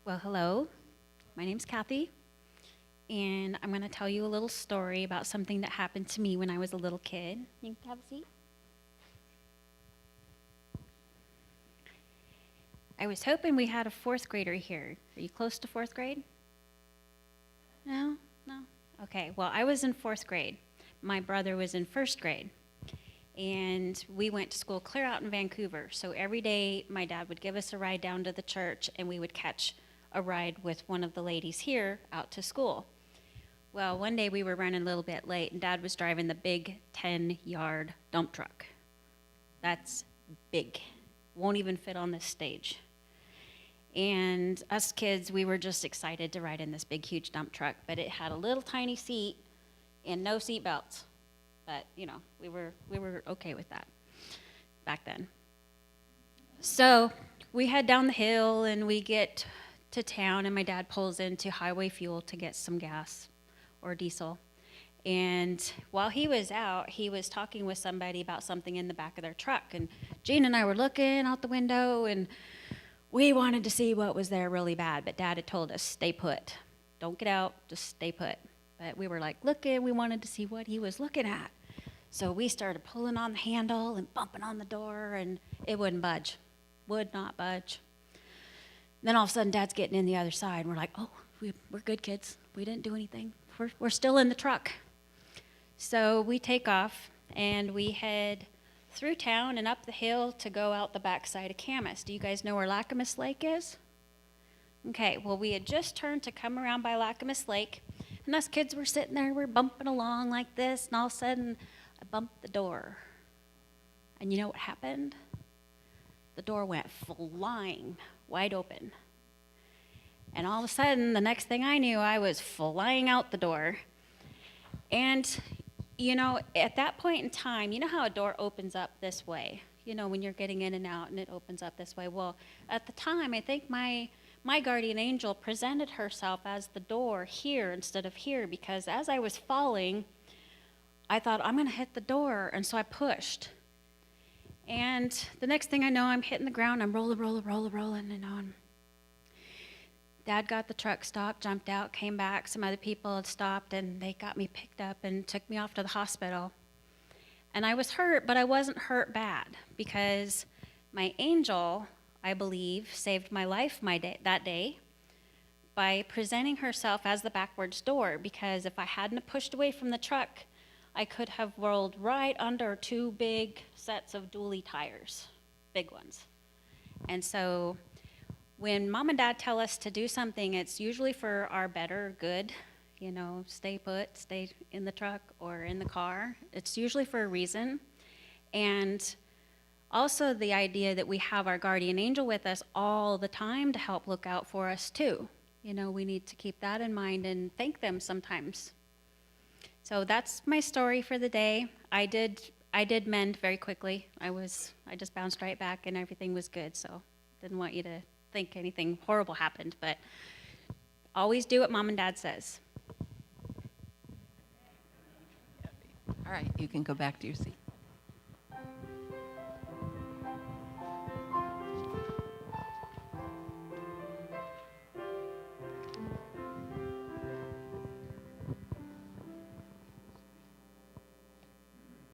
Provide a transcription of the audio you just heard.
Well, hello. My name's Kathy, and I'm going to tell you a little story about something that happened to me when I was a little kid. You can have a seat. I was hoping we had a fourth grader here. Are you close to fourth grade? No? No? Okay, well, I was in fourth grade. My brother was in first grade, and we went to school clear out in Vancouver. So every day, my dad would give us a ride down to the church, and we would catch a ride with one of the ladies here out to school. Well, one day we were running a little bit late, and Dad was driving the big 10-yard dump truck. That's big. Won't even fit on this stage. And us kids, we were just excited to ride in this big, huge dump truck, but it had a little tiny seat and no seat belts. But, you know, we were okay with that back then. So we head down the hill, and we get to town, and my dad pulls into Highway Fuel to get some gas or diesel. And while he was out, he was talking with somebody about something in the back of their truck. And Gene and I were looking out the window, and we wanted to see what was there really bad. But Dad had told us, stay put. Don't get out, just stay put. But we were like looking, we wanted to see what he was looking at. So we started pulling on the handle and bumping on the door, and it wouldn't budge. Would not budge. Then all of a sudden, Dad's getting in the other side, and we're like, oh, we're good, kids. We didn't do anything. We're still in the truck. So we take off, and we head through town and up the hill to go out the backside of Camas. Do you guys know where Lacamas Lake is? Okay, well, we had just turned to come around by Lacamas Lake, and us kids were sitting there, we're bumping along like this, and all of a sudden, I bumped the door. And you know what happened? The door went flying wide open. And all of a sudden, the next thing I knew, I was flying out the door. And, you know, at that point in time, you know how a door opens up this way? You know, when you're getting in and out and it opens up this way. Well, at the time, I think my guardian angel presented herself as the door here instead of here, because as I was falling, I thought, I'm going to hit the door. And so I pushed. And the next thing I know, I'm hitting the ground. I'm rolling, and on. Dad got the truck stopped, jumped out, came back. Some other people had stopped, and they got me picked up and took me off to the hospital. And I was hurt, but I wasn't hurt bad, because my angel, I believe, saved my life that day by presenting herself as the backwards door, because if I hadn't pushed away from the truck, I could have rolled right under two big sets of dually tires, big ones. And so when Mom and Dad tell us to do something, it's usually for our better good, you know, stay put, stay in the truck or in the car. It's usually for a reason. And also the idea that we have our guardian angel with us all the time to help look out for us too. You know, we need to keep that in mind and thank them sometimes. So that's my story for the day. I did mend very quickly. I just bounced right back and everything was good. So didn't want you to think anything horrible happened, but always do what Mom and Dad says. All right, you can go back to your seat.